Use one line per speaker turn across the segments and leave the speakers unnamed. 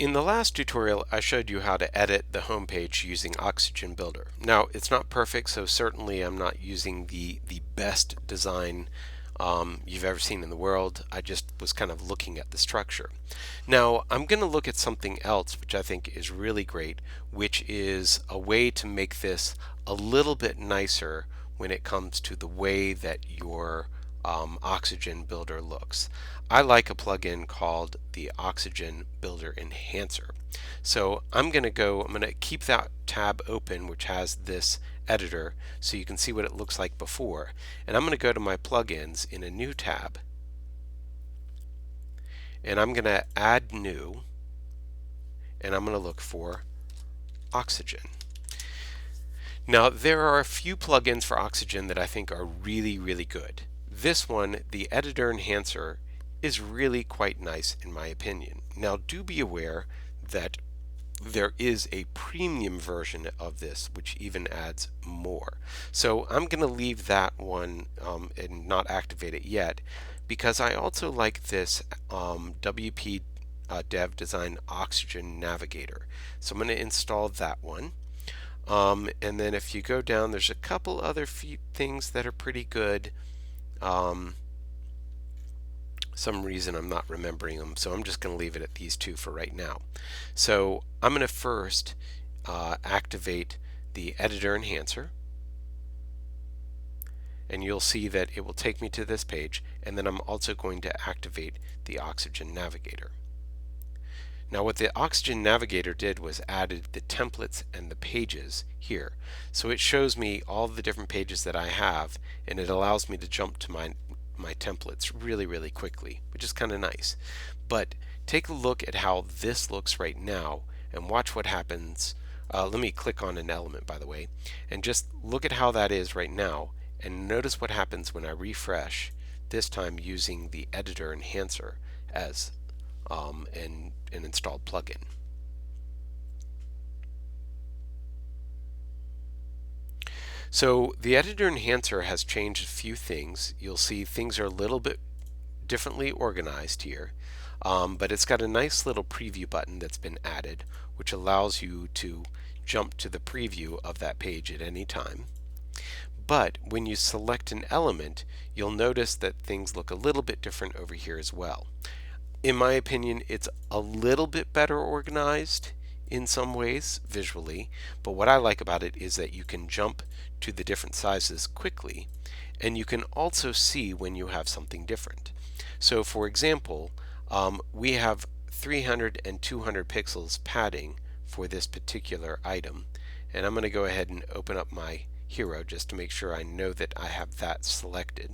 In the last tutorial, I showed you how to edit the home page using Oxygen Builder. Now, it's not perfect, so certainly I'm not using the best design you've ever seen in the world. I just was kind of looking at the structure. Now, I'm going to look at something else which I think is really great, which is a way to make this a little bit nicer when it comes to the way that your Oxygen Builder looks. I like a plugin called the Oxygen Builder Enhancer. So I'm going to keep that tab open which has this editor so you can see what it looks like before. And I'm going to go to my plugins in a new tab, and I'm going to add new, and I'm going to look for Oxygen. Now there are a few plugins for Oxygen that I think are really good. This one, the Editor Enhancer, is really quite nice in my opinion. Now do be aware that there is a premium version of this which even adds more. So I'm going to leave that one and not activate it yet, because I also like this WP Dev Design Oxygen Navigator. So I'm going to install that one. And then if you go down, there's a couple other things that are pretty good. Some reason I'm not remembering them, so I'm just going to leave it at these two for right now. So I'm going to first activate the Editor Enhancer, and you'll see that it will take me to this page, and then I'm also going to activate the Oxygen Navigator. Now what the Oxygen Navigator did was added the templates and the pages here. So it shows me all the different pages that I have, and it allows me to jump to my templates really quickly, which is kind of nice. But take a look at how this looks right now and watch what happens. Let me click on an element, by the way, and just look at how that is right now, and notice what happens when I refresh, this time using the Editor Enhancer as an installed plugin. So the Editor Enhancer has changed a few things. You'll see things are a little bit differently organized here, but it's got a nice little preview button that's been added, which allows you to jump to the preview of that page at any time. But when you select an element, you'll notice that things look a little bit different over here as well. In my opinion, it's a little bit better organized in some ways visually, but what I like about it is that you can jump to the different sizes quickly, and you can also see when you have something different. So for example, we have 300 and 200 pixels padding for this particular item, and I'm going to go ahead and open up my hero just to make sure I know that I have that selected.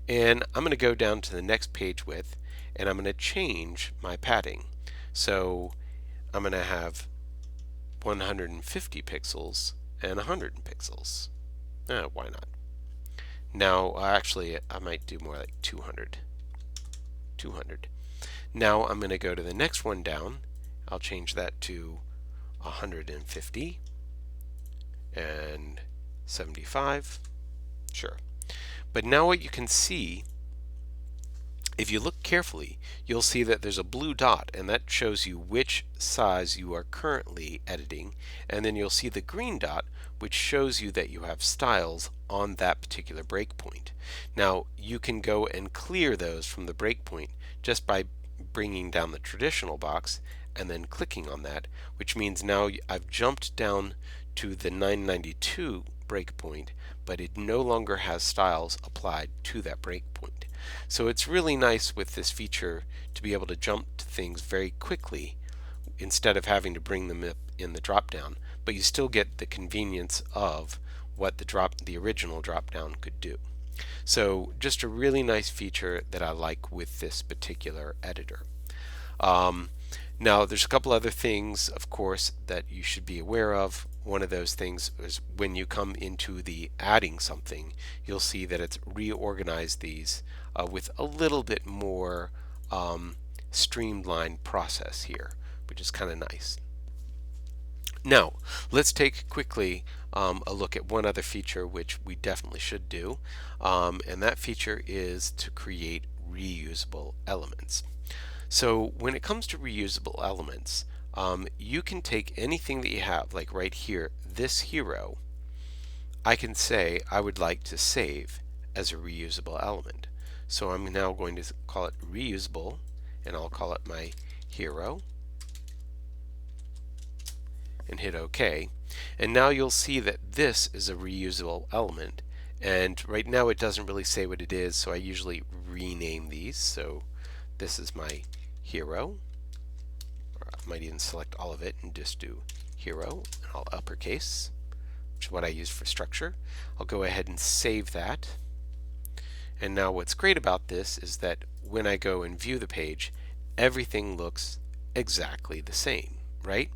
And I'm going to go down to the next page width, and I'm going to change my padding. So I'm going to have 150 pixels and 100 pixels. Why not? Now, actually, I might do more like 200. Now I'm going to go to the next one down. I'll change that to 150 and 75. Sure. But now what you can see, if you look carefully, you'll see that there's a blue dot, and that shows you which size you are currently editing, and then you'll see the green dot, which shows you that you have styles on that particular breakpoint. Now you can go and clear those from the breakpoint just by bringing down the traditional box and then clicking on that, which means now I've jumped down to the 992 breakpoint, but it no longer has styles applied to that breakpoint. So it's really nice with this feature to be able to jump to things very quickly instead of having to bring them up in the drop-down, but you still get the convenience of what the original drop-down could do. So just a really nice feature that I like with this particular editor. Now there's a couple other things, of course, that you should be aware of. One of those things is when you come into the adding something, you'll see that it's reorganized these with a little bit more streamlined process here, which is kind of nice. Now let's take quickly a look at one other feature which we definitely should do, and that feature is to create reusable elements. So when it comes to reusable elements, you can take anything that you have, like right here, this hero. I can say I would like to save as a reusable element. So I'm now going to call it reusable, and I'll call it my hero, and hit OK. And now you'll see that this is a reusable element. And right now it doesn't really say what it is, so I usually rename these. So this is my hero, or I might even select all of it and just do hero, and I'll uppercase, which is what I use for structure. I'll go ahead and save that. And now what's great about this is that when I go and view the page, everything looks exactly the same, right?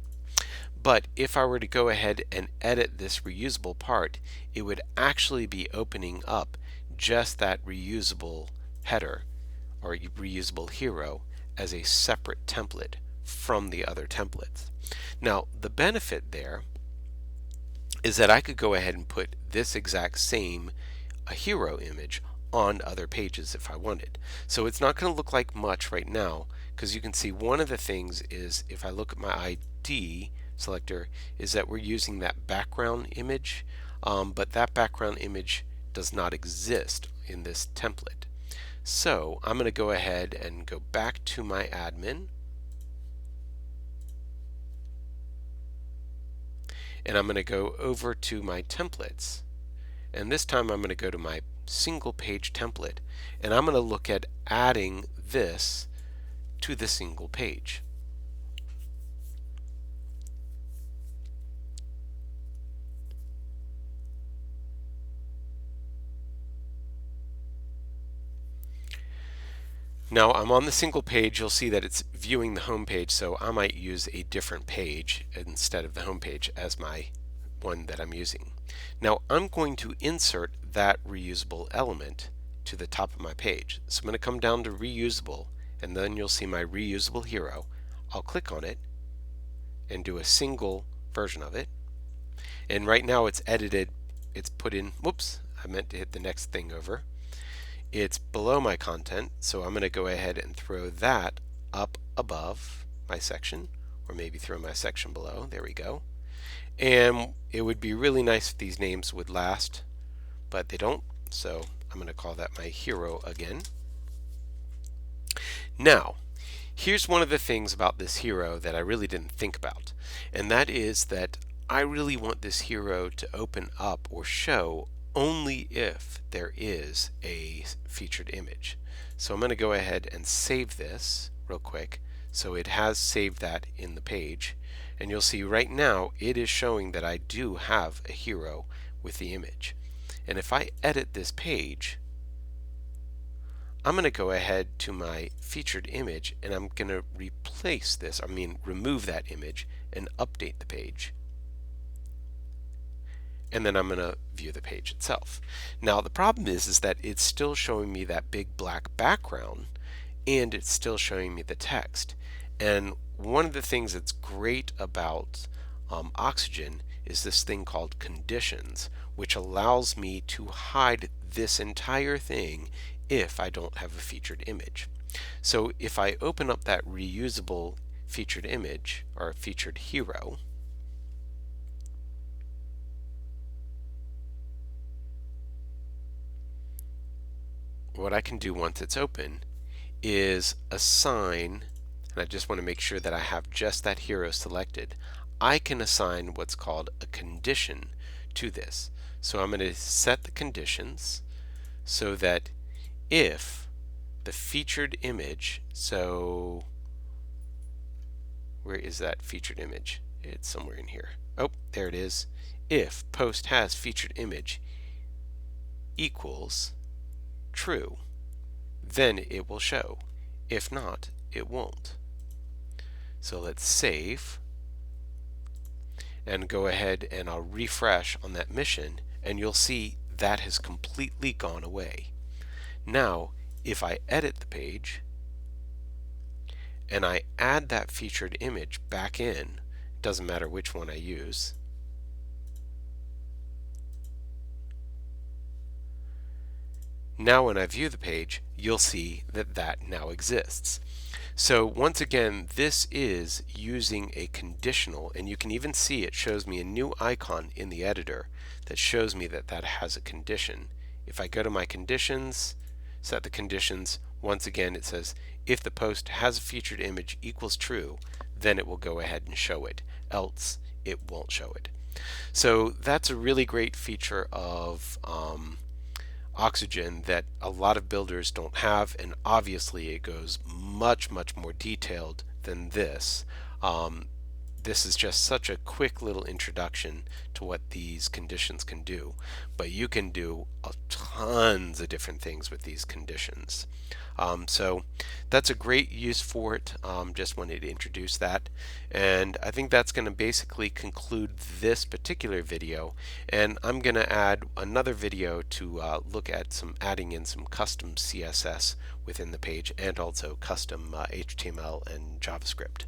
But if I were to go ahead and edit this reusable part, it would actually be opening up just that reusable header or reusable hero as a separate template from the other templates. Now, the benefit there is that I could go ahead and put this exact same hero image on other pages if I wanted. So it's not going to look like much right now, because you can see one of the things is, if I look at my ID selector, is that we're using that background image, but that background image does not exist in this template. So I'm going to go ahead and go back to my admin, and I'm going to go over to my templates, and this time I'm going to go to my single page template, and I'm going to look at adding this to the single page. Now I'm on the single page. You'll see that it's viewing the home page, so I might use a different page instead of the home page as my one that I'm using. Now I'm going to insert that reusable element to the top of my page. So I'm going to come down to reusable, and then you'll see my reusable hero. I'll click on it and do a single version of it. And right now it's edited, it's put in, whoops, I meant to hit the next thing over. It's below my content, so I'm going to go ahead and throw that up above my section, or maybe throw my section below. There we go. And it would be really nice if these names would last, but they don't, so I'm going to call that my hero again. Now, here's one of the things about this hero that I really didn't think about, and that is that I really want this hero to open up or show only if there is a featured image. So I'm going to go ahead and save this real quick. So it has saved that in the page, and you'll see right now it is showing that I do have a hero with the image. And if I edit this page, I'm going to go ahead to my featured image, and I'm going to replace this, remove that image and update the page. And then I'm going to view the page itself. Now the problem is that it's still showing me that big black background, and it's still showing me the text. And one of the things that's great about Oxygen is this thing called conditions, which allows me to hide this entire thing if I don't have a featured image. So if I open up that reusable featured image or featured hero, what I can do once it's open is assign, and I just want to make sure that I have just that hero selected. I can assign what's called a condition to this. So I'm going to set the conditions so that if the featured image, so where is that featured image? It's somewhere in here. Oh, there it is. If post has featured image equals true, then it will show. If not, it won't. So let's save and go ahead, and I'll refresh on that mission, and you'll see that has completely gone away. Now if I edit the page and I add that featured image back in, it doesn't matter which one I use, now when I view the page, you'll see that that now exists. So once again, this is using a conditional, and you can even see it shows me a new icon in the editor that shows me that that has a condition. If I go to my conditions, set the conditions, once again it says if the post has a featured image equals true, then it will go ahead and show it, else it won't show it. So that's a really great feature of Oxygen that a lot of builders don't have, and obviously it goes much more detailed than this. This is just such a quick little introduction to what these conditions can do, but you can do tons of different things with these conditions. So that's a great use for it. Just wanted to introduce that, and I think that's going to basically conclude this particular video, and I'm going to add another video to look at adding in some custom CSS within the page and also custom HTML and JavaScript.